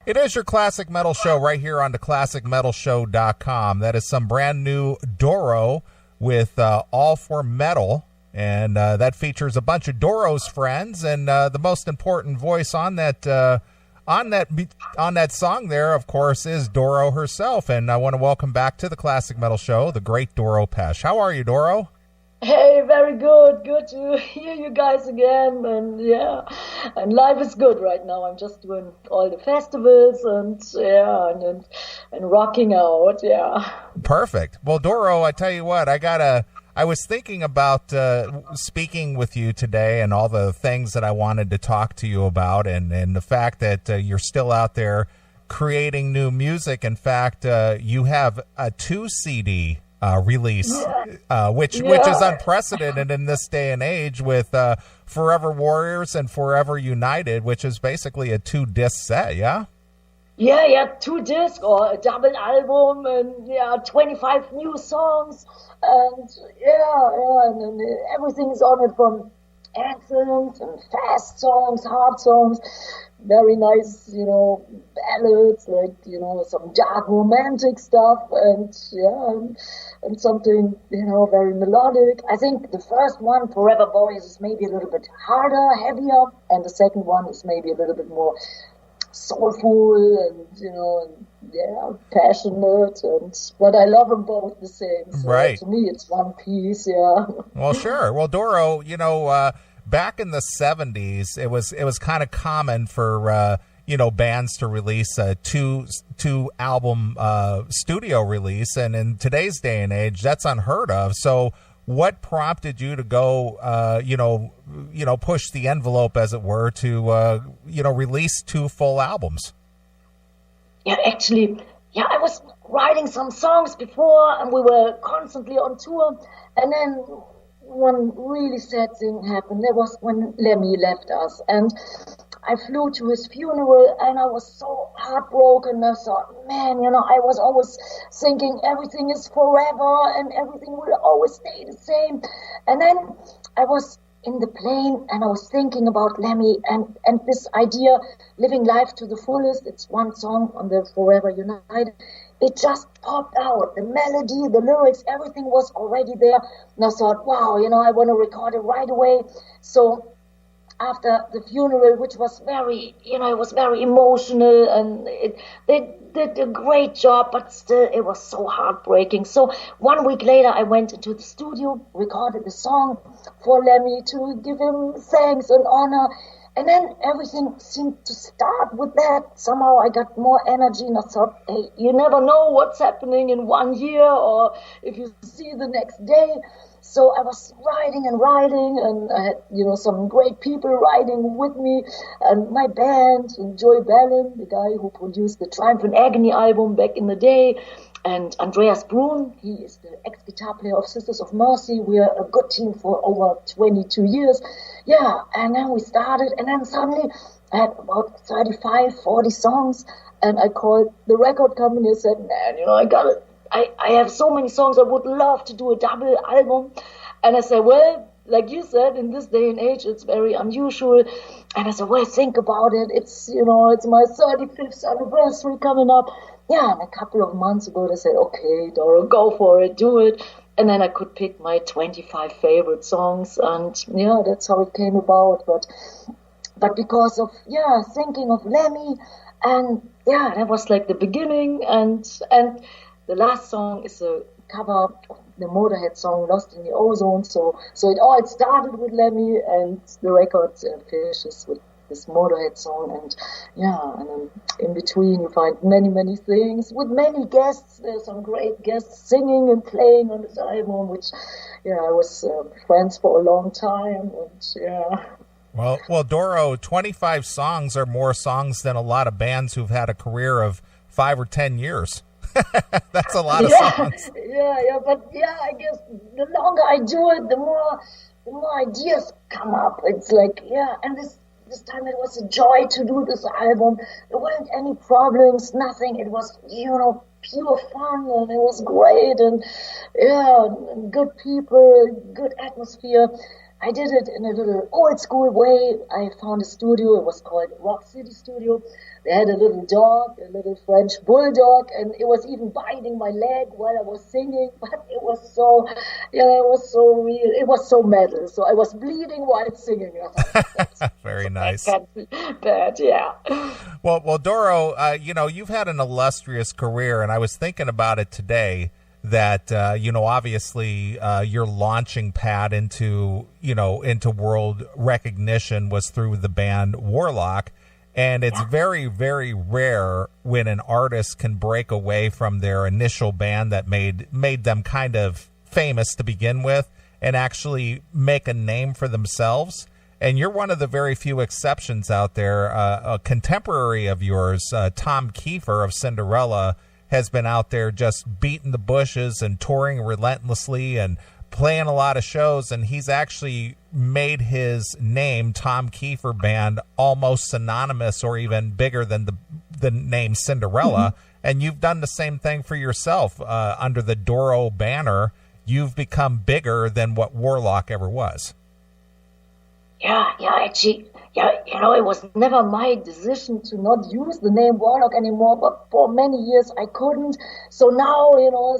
It is your Classic Metal Show right here on the ClassicMetalShow.com. That is some brand new Doro with All for Metal, and that features a bunch of Doro's friends, and the most important voice on that song there, of course, is Doro herself. And I want to welcome back to the Classic Metal Show the great Doro Pesch. How are you, Doro? Hey, very good. Good to hear you guys again. And yeah, and life is good right now. I'm just doing all the festivals and rocking out. Yeah. Perfect. Well, Doro, I tell you what, I was thinking about speaking with you today and all the things that I wanted to talk to you about, and the fact that you're still out there creating new music. In fact, you have a 2 CD release, which is unprecedented in this day and age with Forever Warriors and Forever United, which is basically a 2-disc set, yeah? Yeah, 2 discs or a double album, and 25 new songs, and and everything is on it, from anthems and fast songs, hard songs, very nice, ballads, like, some dark romantic stuff, and something, very melodic. I think the first one, Forever Warriors, is maybe a little bit harder, heavier, and the second one is maybe a little bit more soulful and passionate, but I love them both the same. So right. To me, it's one piece. Yeah. Well, sure. Well, Doro, back in the 70s, it was kind of common for bands to release a two album studio release, and in today's day and age, that's unheard of. So what prompted you to go, push the envelope, as it were, to, release 2 full albums? Yeah, actually, I was writing some songs before, and we were constantly on tour. And then one really sad thing happened. That was when Lemmy left us. And I flew to his funeral, and I was so heartbroken. I thought, man, I was always thinking everything is forever and everything will always stay the same. And then I was in the plane, and I was thinking about Lemmy and this idea, living life to the fullest. It's one song on the Forever United. It just popped out. The melody, the lyrics, everything was already there. And I thought, wow, I want to record it right away. So after the funeral, which was very, it was very emotional, and they did a great job, but still it was so heartbreaking. So 1 week later, I went into the studio, recorded the song for Lemmy to give him thanks and honor. And then everything seemed to start with that. Somehow I got more energy, and I thought, hey, you never know what's happening in 1 year or if you see the next day. So I was writing, and I had, some great people writing with me, and my band, and Joey Ballin, the guy who produced the Triumphant Agony album back in the day, and Andreas Brun, he is the ex-guitar player of Sisters of Mercy. We are a good team for over 22 years. Yeah, and then we started, and then suddenly I had about 35, 40 songs, and I called the record company and said, man, I got it. I have so many songs, I would love to do a double album. And I said, well, like you said, in this day and age, it's very unusual. And I said, well, think about it. It's, it's my 35th anniversary coming up. Yeah, and a couple of months ago, they said, okay, Doro, go for it, do it. And then I could pick my 25 favorite songs. And yeah, that's how it came about. But because of, thinking of Lemmy, and that was like the beginning. And the last song is a cover of the Motorhead song Lost in the Ozone. So it all started with Lemmy, and the record finishes with this Motorhead song. And and then in between you find many, many things with many guests. There's some great guests singing and playing on this album, which I was friends for a long time. And Well, Doro, 25 songs are more songs than a lot of bands who've had a career of 5 or 10 years. That's a lot of songs. But I guess the longer I do it, the more ideas come up. It's like, and this time it was a joy to do this album. There weren't any problems, nothing. It was, pure fun, and it was great, and and good people, good atmosphere. I did it in a little old school way. I found a studio. It was called Rock City Studio. They had a little dog, a little French bulldog, and it was even biting my leg while I was singing. But it was so, it was so real. It was so metal. So I was bleeding while singing. Very nice. That can't be bad, yeah. Well, Doro, you've had an illustrious career, and I was thinking about it today. That obviously your launching pad into world recognition was through the band Warlock, and it's very, very rare when an artist can break away from their initial band that made them kind of famous to begin with and actually make a name for themselves. And you're one of the very few exceptions out there. A contemporary of yours, Tom Kiefer of Cinderella, has been out there just beating the bushes and touring relentlessly and playing a lot of shows, and he's actually made his name, Tom Kiefer Band, almost synonymous or even bigger than the name Cinderella. And you've done the same thing for yourself under the Doro banner. You've become bigger than what Warlock ever was. Yeah, actually, it was never my decision to not use the name Warlock anymore, but for many years I couldn't. So now,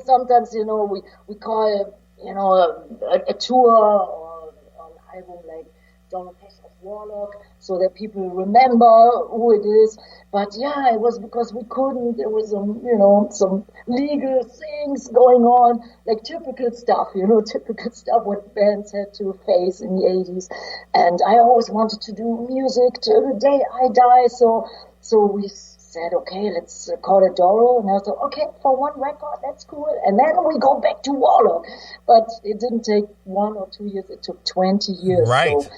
sometimes, we call, a tour or an album like Doro Pesch of Warlock, so that people remember who it is. But yeah, it was because we couldn't. There was some legal things going on, like typical stuff what bands had to face in the 80s. And I always wanted to do music till the day I die. So we said, okay, let's call it Doro. And I thought, okay, for one record, that's cool. And then we go back to Warlock. But it didn't take 1 or 2 years. It took 20 years. Right. So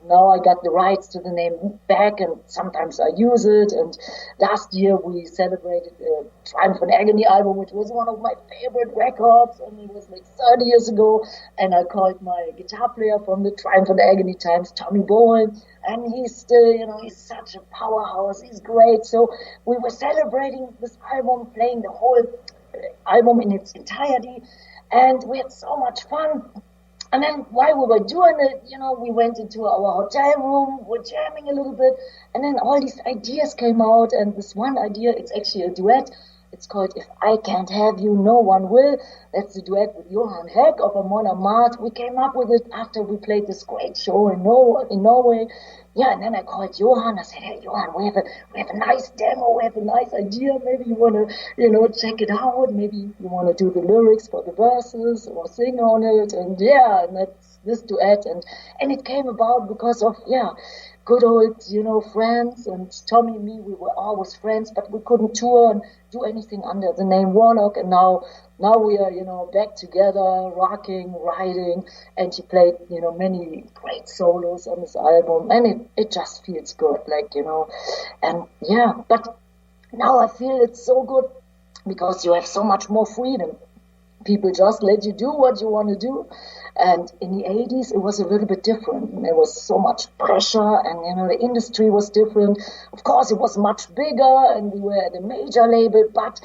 now I got the rights to the name back, and sometimes I use it. And last year we celebrated the Triumphant Agony album, which was one of my favorite records, and it was like 30 years ago. And I called my guitar player from the Triumphant Agony times, Tommy Bowen, and he's still, he's such a powerhouse. He's great. So we were celebrating this album, playing the whole album in its entirety, and we had so much fun. And then while we were doing it, we went into our hotel room, we're jamming a little bit, and then all these ideas came out, and this one idea, it's actually a duet. It's called If I Can't Have You, No One Will. That's a duet with Johan Heck of Amon Amarth. We came up with it after we played this great show in Norway. Yeah, and then I called Johan. I said, hey, Johan, we have a nice demo. We have a nice idea. Maybe you want to, check it out. Maybe you want to do the lyrics for the verses or sing on it. And and that's this duet. And it came about because of, good old, friends. And Tommy and me, we were always friends, but we couldn't tour and do anything under the name Warlock. And now we are, back together, rocking, writing, and he played, many great solos on this album, and it just feels good, but now I feel it's so good because you have so much more freedom. People just let you do what you want to do. And in the 80s, it was a little bit different. There was so much pressure, and, the industry was different. Of course, it was much bigger, and we were at a major label, but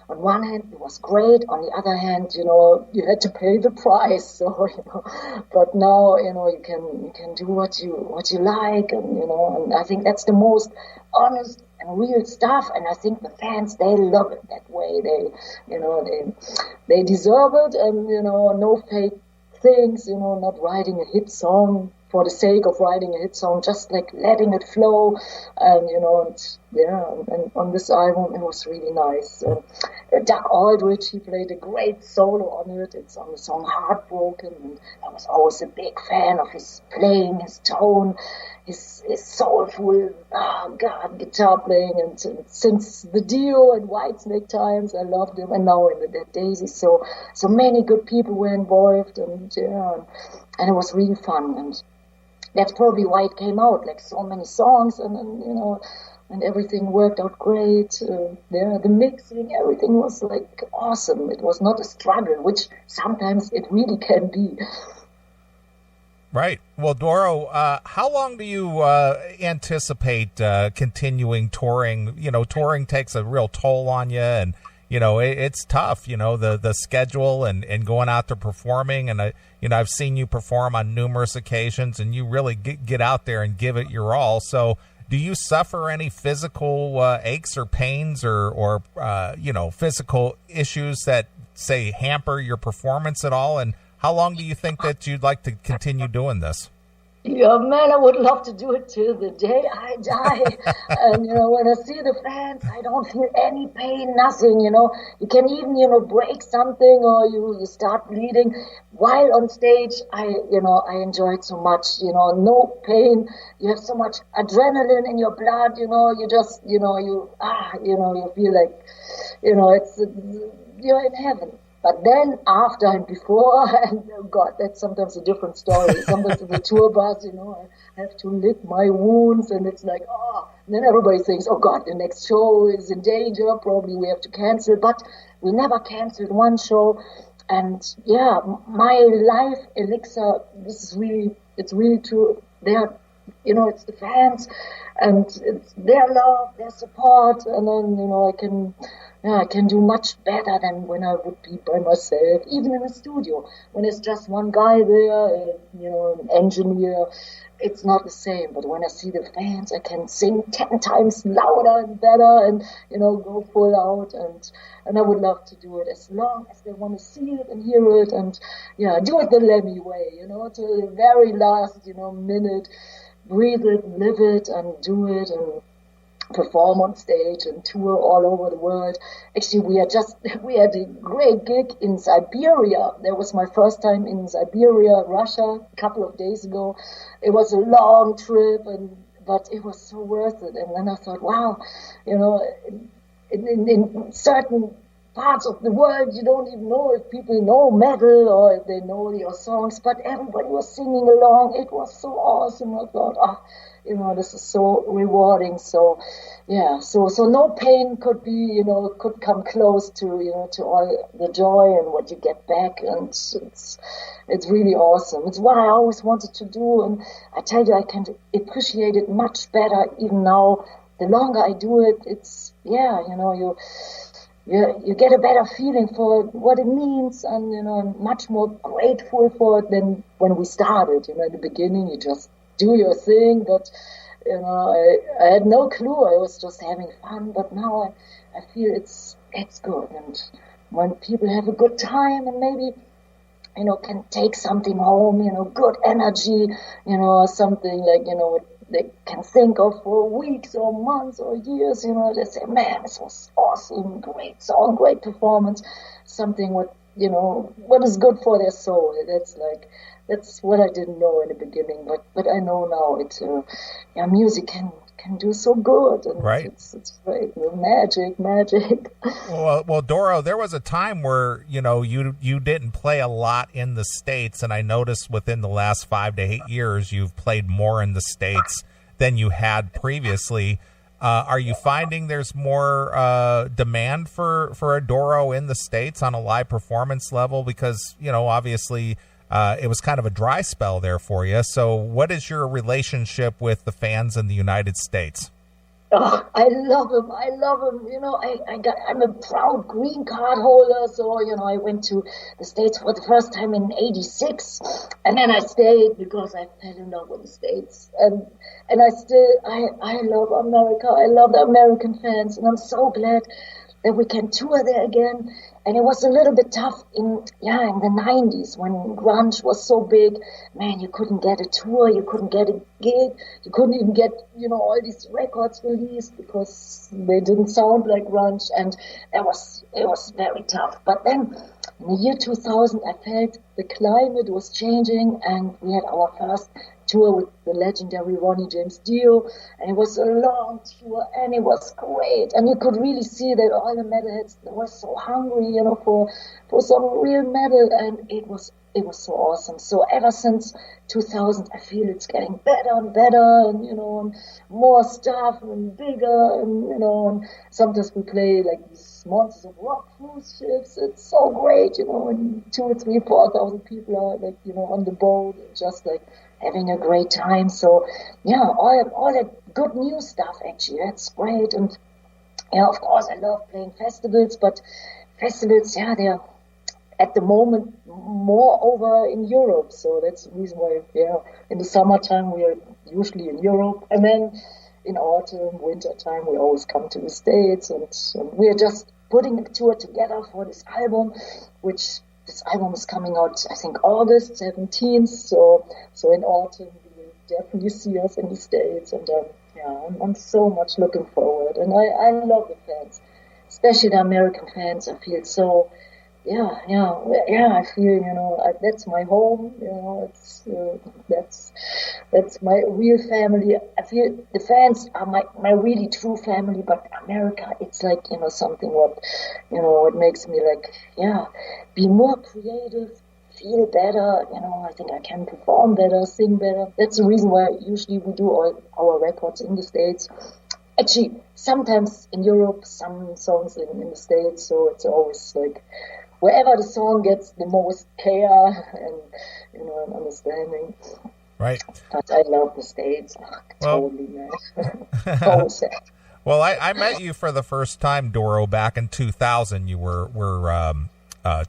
on one hand, it was great. On the other hand, you had to pay the price. So, but now, you can do what you like, and I think that's the most honest and real stuff. And I think the fans, they love it that way. They deserve it, and no fake things. Not writing a hit song for the sake of writing a hit song, just like letting it flow, and and on this album it was really nice. Doug Aldrich, he played a great solo on it. It's on the song Heartbroken, and I was always a big fan of his playing, his tone, his soulful, guitar playing, and since the Dio and Whitesnake times, I loved him, and now in the Dead Daisies, so many good people were involved, and it was really fun, and that's probably why it came out, like so many songs, and everything worked out great. The mixing, everything was like awesome. It was not a struggle, which sometimes it really can be. Right. Well, Doro, how long do you anticipate continuing touring? Touring takes a real toll on you, and it's tough, the schedule and going out to performing. And, I've seen you perform on numerous occasions, and you really get out there and give it your all. So do you suffer any physical aches or pains or physical issues that, say, hamper your performance at all? And how long do you think that you'd like to continue doing this? Yeah, man, I would love to do it till the day I die. And, when I see the fans, I don't feel any pain, nothing, You can even, break something or you start bleeding. While on stage, I enjoy it so much, no pain. You have so much adrenaline in your blood, you just, you feel like, you're in heaven. But then after and before, and oh God, that's sometimes a different story. Sometimes in the tour bus, I have to lick my wounds, and it's like, and then everybody thinks, oh God, the next show is in danger, probably we have to cancel. But we never canceled one show. And yeah, my life elixir, it's really true. It's the fans, and it's their love, their support, and then, I can do much better than when I would be by myself, even in a studio. When it's just one guy there, an engineer, it's not the same. But when I see the fans, I can sing 10 times louder and better and, go full out. And I would love to do it as long as they want to see it and hear it. And, do it the Lemmy way, to the very last, minute. Breathe it, live it, and do it, and perform on stage and tour all over the world. Actually, we had a great gig in Siberia. That was my first time in Siberia, Russia, a couple of days ago. It was a long trip, but it was so worth it. And then I thought, wow, in certain parts of the world, you don't even know if people know metal or if they know your songs, but everybody was singing along. It was so awesome. I thought, this is so rewarding. So, so no pain could be, could come close to, to all the joy and what you get back. And it's really awesome. It's what I always wanted to do. And I tell you, I can appreciate it much better even now. The longer I do it, it's, you get a better feeling for what it means, and I'm much more grateful for it than when we started. In the beginning, you just do your thing, but I had no clue. I was just having fun, but now I feel it's good. And when people have a good time and maybe can take something home, good energy, something like they can think of for weeks or months or years, they say, man, this was awesome, great song, great performance, something what is good for their soul. That's what I didn't know in the beginning, but I know now music can do so good, and right. It's great. Magic. Well, Doro, there was a time where you didn't play a lot in the States, and I noticed within the last 5 to 8 years you've played more in the States than you had previously. Are you finding there's more demand for a Doro in the States on a live performance level? Because obviously it was kind of a dry spell there for you. So what is your relationship with the fans in the United States? Oh, I love him. I'm a proud green card holder. So, I went to the States for the first time in '86. And then I stayed because I fell in love with the States. And I love America. I love the American fans. And I'm so glad that we can tour there again. And it was a little bit tough in the 90s when grunge was so big. Man, you couldn't get a tour, you couldn't get a gig, you couldn't even get, all these records released because they didn't sound like grunge, and it was very tough. But then in the year 2000, I felt the climate was changing, and we had our first tour with the legendary Ronnie James Dio, and it was a long tour, and it was great. And you could really see that all the metalheads were so hungry, for some real metal, and it was so awesome. So ever since 2000, I feel it's getting better and better, and and more stuff and bigger, and sometimes we play like these Monsters of Rock cruise ships. It's so great, when 2,000, 3,000, 4,000 people are like on the boat, just like having a great time. So all that good new stuff, actually, that's great. And Yeah, of course, I love playing festivals, but festivals, yeah, they're at the moment more over in Europe. So that's the reason why, yeah, in the summertime we are usually in Europe, and then in autumn, winter time, we always come to the States, and we are just putting a tour together for this album, which this album is coming out, I think, August 17th. So in autumn, you will definitely see us in the States, and I'm so much looking forward, and I love the fans, especially the American fans. I feel so. Yeah. I feel, that's my home. It's that's my real family. I feel the fans are my really true family. But America, it's like something what makes me like be more creative, feel better. I think I can perform better, sing better. That's the reason why usually we do all our records in the States. Actually, sometimes in Europe, some songs in the States. So it's always like, wherever the song gets the most care and and understanding. Right. But I love the States. Totally, man. So sad. Well, I met you for the first time, Doro, back in 2000. You were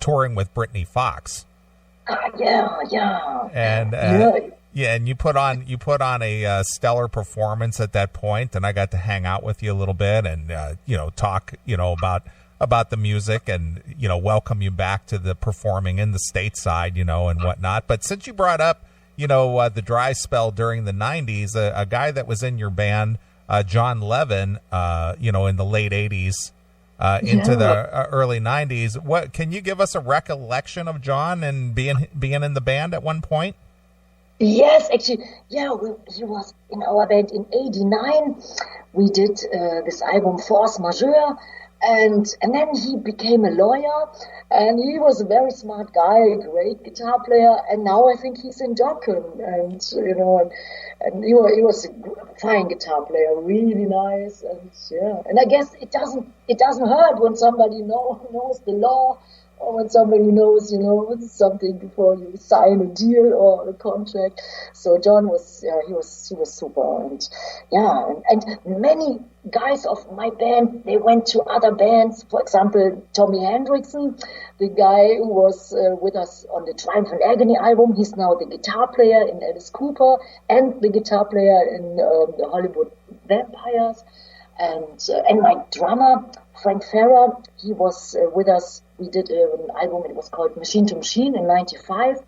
touring with Brittany Fox. Yeah. And and you put on a stellar performance at that point, and I got to hang out with you a little bit and talk about the music and welcome you back to the performing in the stateside and whatnot. But since you brought up the dry spell during the 90s, a guy that was in your band, John Levin, in the late 80s into the early 90s, what can you give us a recollection of John and being in the band at one point? Yes, actually, he was in our band in '89. We did this album Force Majeure. And then he became a lawyer, and he was a very smart guy, a great guitar player. And now I think he's in Dokken, and he was a fine guitar player, really nice, and I guess it doesn't hurt when somebody knows the law, or when somebody knows something before you sign a deal or a contract. So John was he was super, and many guys of my band, they went to other bands. For example, Tommy Hendrickson, the guy who was with us on the Triumphant Agony album, he's now the guitar player in Alice Cooper and the guitar player in the Hollywood Vampires. And my drummer, Frank Ferrer, he was with us. We did an album, it was called Machine to Machine in '95.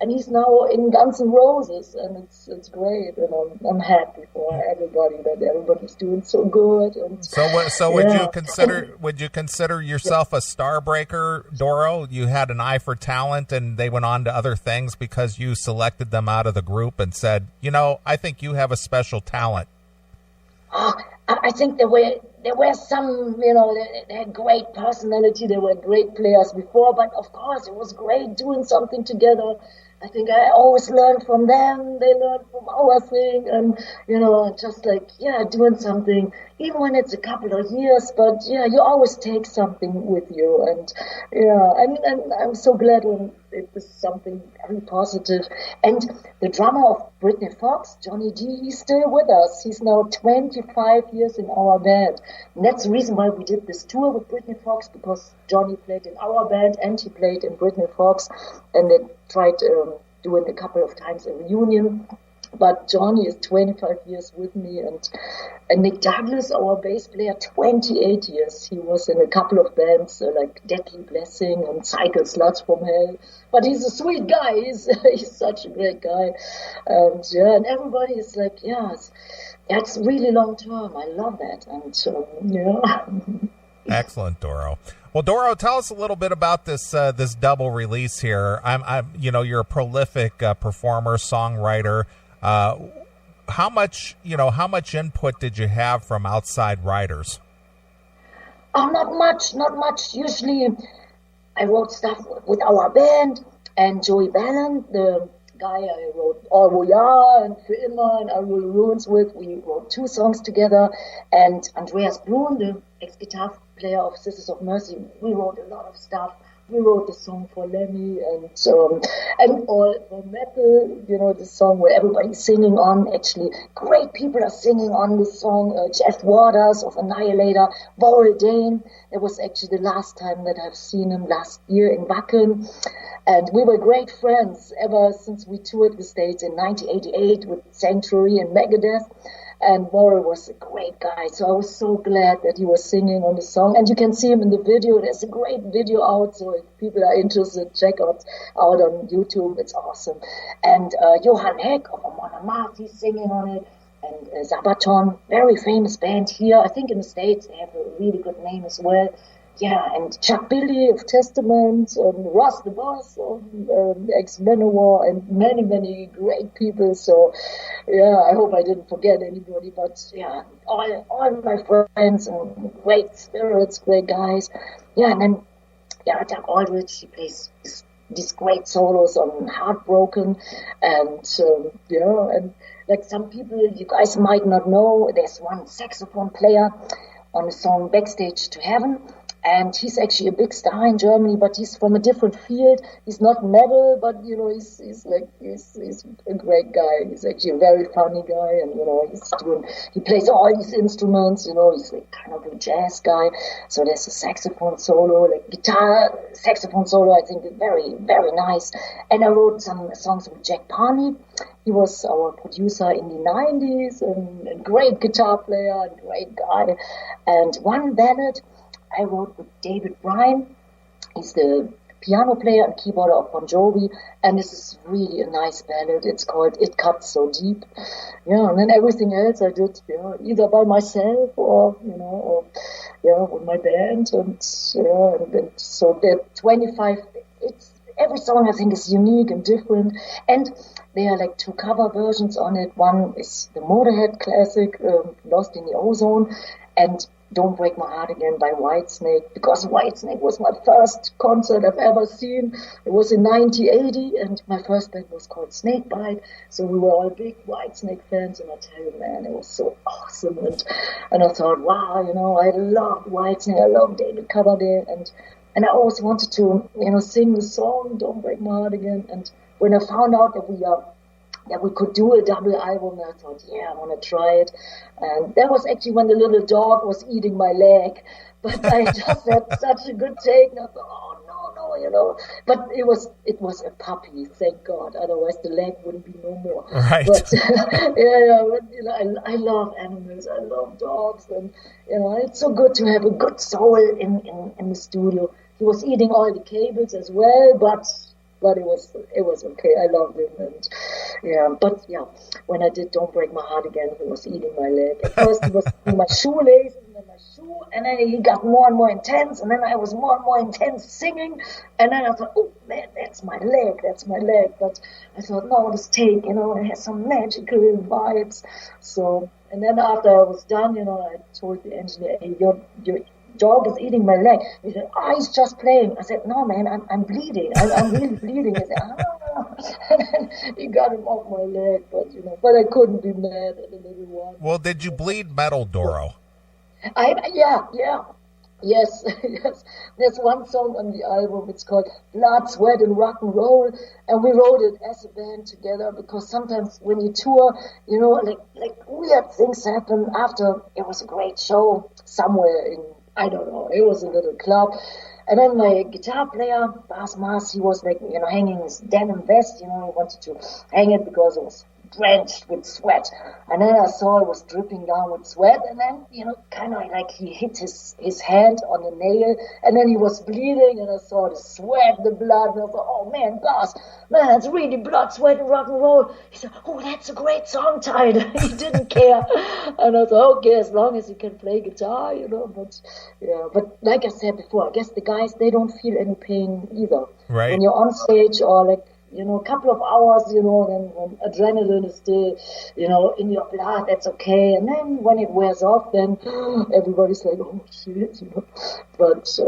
And he's now in Guns N' Roses, and it's great, and I'm happy for everybody that everybody's doing so good. And so would you consider yourself a star breaker, Doro? You had an eye for talent, and they went on to other things because you selected them out of the group and said, I think you have a special talent. I think there were some, they had great personality. They were great players before, but of course it was great doing something together. I think I always learned from them. They learned from our thing, and just like doing something, even when it's a couple of years. But you always take something with you, and and I'm so glad when it was something very positive. And the drummer of Brittany Fox, Johnny D, he's still with us. He's now 25 years in our band, and that's the reason why we did this tour with Brittany Fox, because Johnny played in our band and he played in Brittany Fox, and they tried doing a couple of times a reunion. But Johnny is 25 years with me, and Nick Douglas, our bass player, 28 years. He was in a couple of bands like Deadly Blessing and Cycle Sluts from Hell. But he's a sweet guy. He's such a great guy. And everybody is like, it's really long term. I love that. And Excellent, Doro. Well, Doro, tell us a little bit about this double release here. You're a prolific performer, songwriter. How much input did you have from outside writers? Oh, not much. Usually, I wrote stuff with our band, and Joey Bannon, the guy I wrote All We Are and Für Immer and I Will Ruins with. We wrote 2 songs together, and Andreas Brun, the ex-guitar player of Sisters of Mercy, we wrote a lot of stuff. We wrote the song for Lemmy and all for metal, the song where everybody's singing on. Actually, great people are singing on this song. Jeff Waters of Annihilator, Warrell Dane. It was actually the last time that I've seen him last year in Wacken. And we were great friends ever since we toured the States in 1988 with Sanctuary and Megadeth. And Warrell was a great guy, so I was so glad that he was singing on the song. And you can see him in the video. There's a great video out, so if people are interested, check out on YouTube. It's awesome. And Johan Heck of Amon Amarth, he's singing on it. And Sabaton, very famous band here. I think in the States they have a really good name as well. Yeah, and Chuck Billy of Testament, Ross the Boss of ex-Manowar, and many, many great people. So, yeah, I hope I didn't forget anybody. But, yeah, all my friends and great spirits, great guys. Yeah, and then, Doug Aldrich, he plays these great solos on Heartbroken. And, and like some people you guys might not know, there's one saxophone player on the song Backstage to Heaven. And he's actually a big star in Germany, but he's from a different field. He's not metal, but he's a great guy. He's actually a very funny guy, and he plays all these instruments. He's like kind of a jazz guy. So there's a saxophone solo, like guitar saxophone solo. I think very, very nice. And I wrote some songs with Jack Parney. He was our producer in the 90s, and a great guitar player, and great guy. And one ballad I wrote with David Bryan. He's the piano player and keyboarder of Bon Jovi, and this is really a nice ballad. It's called It Cuts So Deep. And then everything else I did, either by myself or with my band, and so the 25. Every song I think is unique and different, and there are like two cover versions on it. One is the Motorhead classic, Lost in the Ozone, and Don't Break My Heart Again by Whitesnake, because Whitesnake was my first concert I've ever seen. It was in 1980, and my first band was called Snakebite, so we were all big Whitesnake fans, and I tell you, man, it was so awesome, and I thought, wow, I love Whitesnake, I love David Coverdale, and I always wanted to, sing the song Don't Break My Heart Again, and when I found out that we could do a double album, I thought, I want to try it. And that was actually when the little dog was eating my leg. But I just had such a good take, and I thought, oh, no. But it was a puppy, thank God. Otherwise the leg wouldn't be no more. Right. But, I love animals. I love dogs. And, it's so good to have a good soul in the studio. He was eating all the cables as well, but it was okay. I loved him, when I did Don't Break My Heart Again, he was eating my leg. At first he was eating my shoelaces and then my shoe, and then he got more and more intense, and then I was more and more intense singing, and then I thought, oh man, that's my leg. But I thought, no, this take, it has some magical vibes. So, and then after I was done, I told the engineer, hey, your dog is eating my leg. He said, he's just playing. I said, no, man, I'm bleeding. I'm really bleeding. He said, And then he got him off my leg, but I couldn't be mad at the little one. Well, did you bleed metal, Doro? Yes. There's one song on the album. It's called Blood, Sweat, and Rock and Roll, and we wrote it as a band together because sometimes when you tour, like weird things happen after it was a great show somewhere in, I don't know, it was a little club. And then my guitar player, Bas Mars, he was like, hanging his denim vest, he wanted to hang it because it was drenched with sweat. And then I saw it was dripping down with sweat, and then, kind of like he hit his hand on the nail, and then he was bleeding, and I saw the sweat, the blood, and I thought, oh man, Bas, it's really Blood, Sweat, and Rock and Roll. He said, oh, that's a great song title. He didn't care. And I thought, okay, as long as he can play guitar, but like I said before, I guess the guys, they don't feel any pain either. Right. When you're on stage or like, a couple of hours, then when adrenaline is still, in your blood, that's okay. And then when it wears off, then everybody's like, oh shit, But,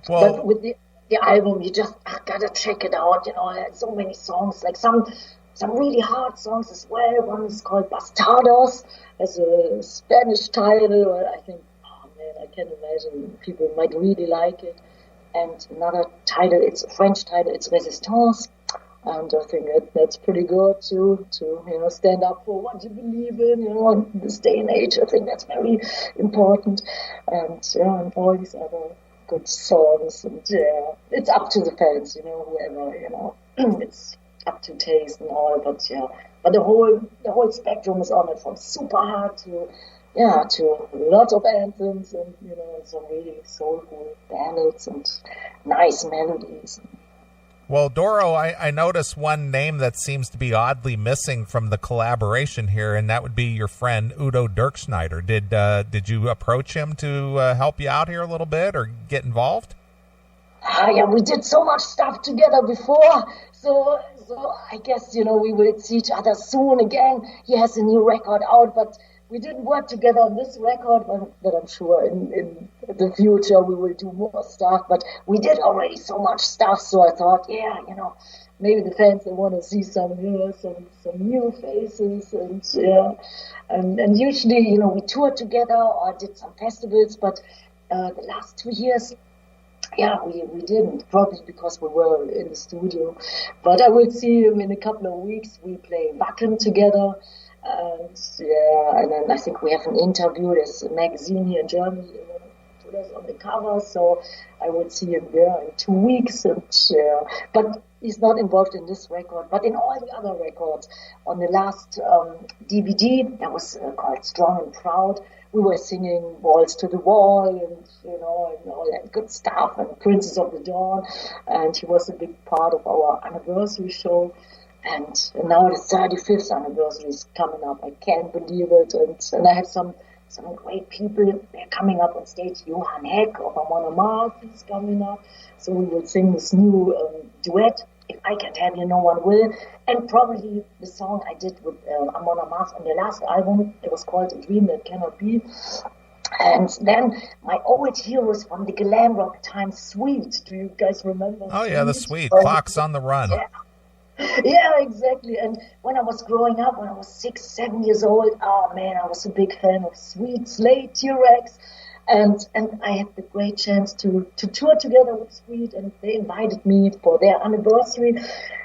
Well, but with the album, you just gotta check it out, there's so many songs, like some really hard songs as well. One is called Bastardos, as a Spanish title, I think, oh man, I can imagine people might really like it. and another title, it's a French title, it's Resistance. And I think that's pretty good to stand up for what you believe in, in this day and age. I think that's very important. And all these other good songs. And it's up to the fans, whoever, it's up to taste and all. But but the whole spectrum is on it, from super hard to lots of anthems and some really soulful ballads and nice melodies. Well, Doro, I notice one name that seems to be oddly missing from the collaboration here, and that would be your friend Udo Dirkschneider. Did you approach him to help you out here a little bit or get involved? Yeah, we did so much stuff together before, so I guess we will see each other soon again. He has a new record out, but we didn't work together on this record, but I'm sure in the future we will do more stuff. But we did already so much stuff, so I thought, maybe the fans, they want to see some new faces, and usually, we toured together or did some festivals, but the last 2 years, we didn't, probably because we were in the studio. But I will see him in a couple of weeks. We play Wacken together. And then I think we have an interview. There's a magazine here in Germany put us on the cover, so I would see him there in 2 weeks. But he's not involved in this record, but in all the other records. On the last DVD that was called Strong and Proud, we were singing Walls to the Wall and all that good stuff, and Princess of the Dawn, and he was a big part of our anniversary show. And now the 35th anniversary is coming up. I can't believe it. And I have some great people. They're coming up on stage. Johan Heck of Amon Amarth is coming up. So we will sing this new duet, If I Can't Have You, No One Will. And probably the song I did with Amon Amarth on the last album. It was called A Dream That Cannot Be. And then my old heroes from the glam rock time, Sweet. Do you guys remember? Oh, yeah, the Sweet. Clocks on the Run. Yeah, exactly. And when I was growing up, when I was 6, 7 years old, oh man, I was a big fan of Sweet, Slade, T-Rex. And I had the great chance to tour together with Sweet, and they invited me for their anniversary.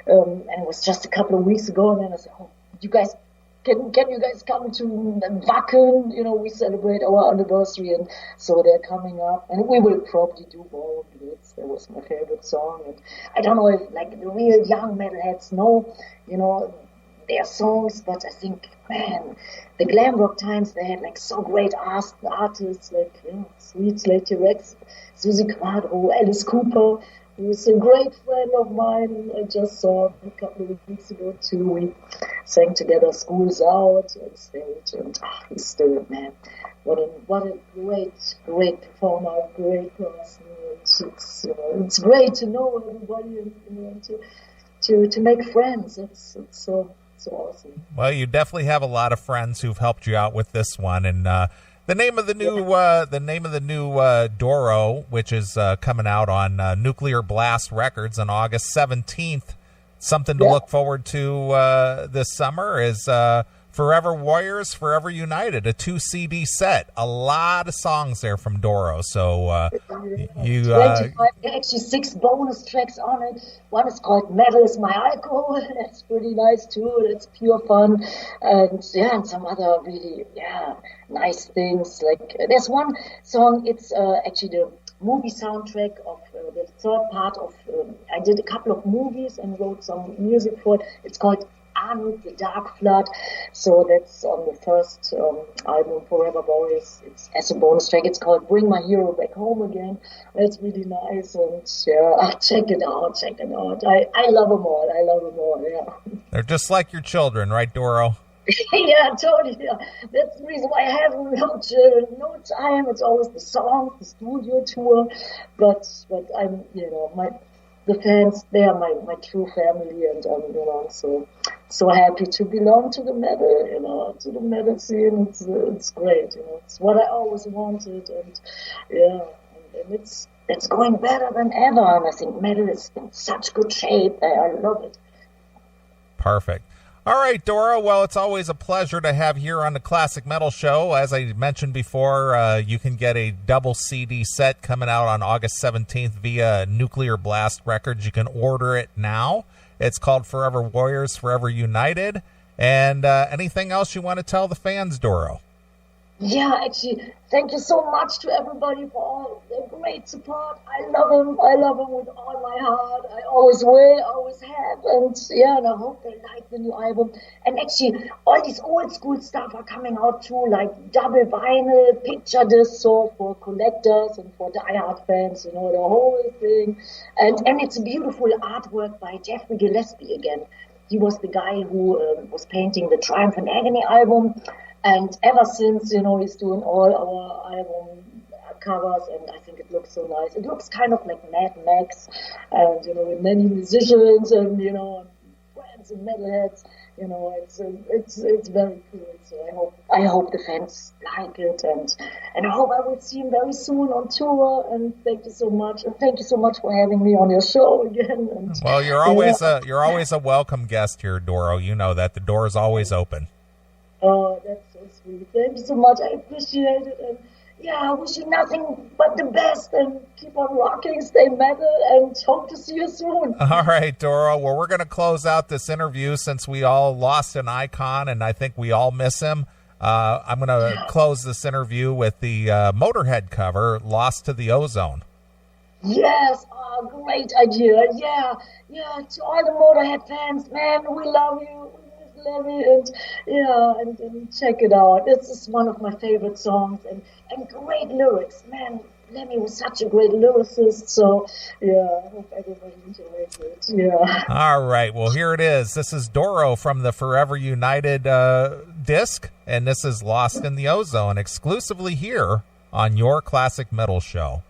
And it was just a couple of weeks ago, and then I said, you guys, can you guys come to Wacken? We celebrate our anniversary, and so they're coming up, and we will probably do Ballroom Blitz. That was my favorite song, and I don't know if the real young metalheads know, their songs, but I think, man, the glam rock times, they had so great artists Sweet, Slade, T-Rex, Susie Quadro, Alice Cooper, who's a great friend of mine. I just saw him a couple of weeks ago too. We sang together School's Out on stage, and he's still, man, what a great performer, great person. It's great to know everybody and to make friends. It's so awesome. Well, you definitely have a lot of friends who've helped you out with this one, and the name of the new Doro, which is coming out on Nuclear Blast Records on August 17th. Something to look forward to this summer is Forever Warriors, Forever United, a 2 CD set. A lot of songs there from Doro. So you actually 6 bonus tracks on it. One is called Metal Is My Alcohol. That's pretty nice too. That's pure fun. And some other really nice things. There's one song. It's actually the movie soundtrack of the third part of. I did a couple of movies and wrote some music for it. It's called Arnold the Dark Flood, so that's on the first album, Forever Warriors. It's as a bonus track. It's called Bring My Hero Back Home Again. That's really nice, and check it out. I love them all. Yeah, they're just like your children, right, Doro? Yeah, totally. Yeah. That's the reason why I have no time. It's always the songs, the studio tour, but I'm the fans, they are my true family, and I'm so happy to belong to the metal, to the metal scene. It's great, it's what I always wanted, and it's going better than ever, and I think metal is in such good shape. I love it. Perfect. All right, Doro. Well, it's always a pleasure to have you here on the Classic Metal Show. As I mentioned before, you can get a double CD set coming out on August 17th via Nuclear Blast Records. You can order it now. It's called Forever Warriors, Forever United. And anything else you want to tell the fans, Doro? Yeah, actually, thank you so much to everybody for all the great support. I love him with all my heart. I always will, always have, and and I hope they like the new album. And actually, all these old school stuff are coming out too, like double vinyl, picture disc, so for collectors and for diehard fans, the whole thing. And it's a beautiful artwork by Jeffrey Gillespie again. He was the guy who was painting the Triumphant Agony album. And ever since, he's doing all our album covers, and I think it looks so nice. It looks kind of like Mad Max, and, with many musicians and, bands and metalheads. It's very cool. So I hope the fans like it, and I hope I will see him very soon on tour. And thank you so much, and thank you so much for having me on your show again. And, well, you're always a welcome guest here, Doro. You know that the door is always open. Oh, that's so sweet. Thank you so much. I appreciate it. And I wish you nothing but the best, and keep on rocking, stay metal, and hope to see you soon. All right, Doro. Well, we're going to close out this interview since we all lost an icon, and I think we all miss him. I'm going to close this interview with the Motorhead cover, Lost to the Ozone. Yes, great idea. Yeah, to all the Motorhead fans, man, we love you. Lemmy, and check it out. This is one of my favorite songs, and great lyrics. Man, Lemmy was such a great lyricist, so I hope everybody enjoys it. Yeah. All right, well, here it is. This is Doro from the Forever United disc, and this is Lost in the Ozone, exclusively here on your Classic Metal Show.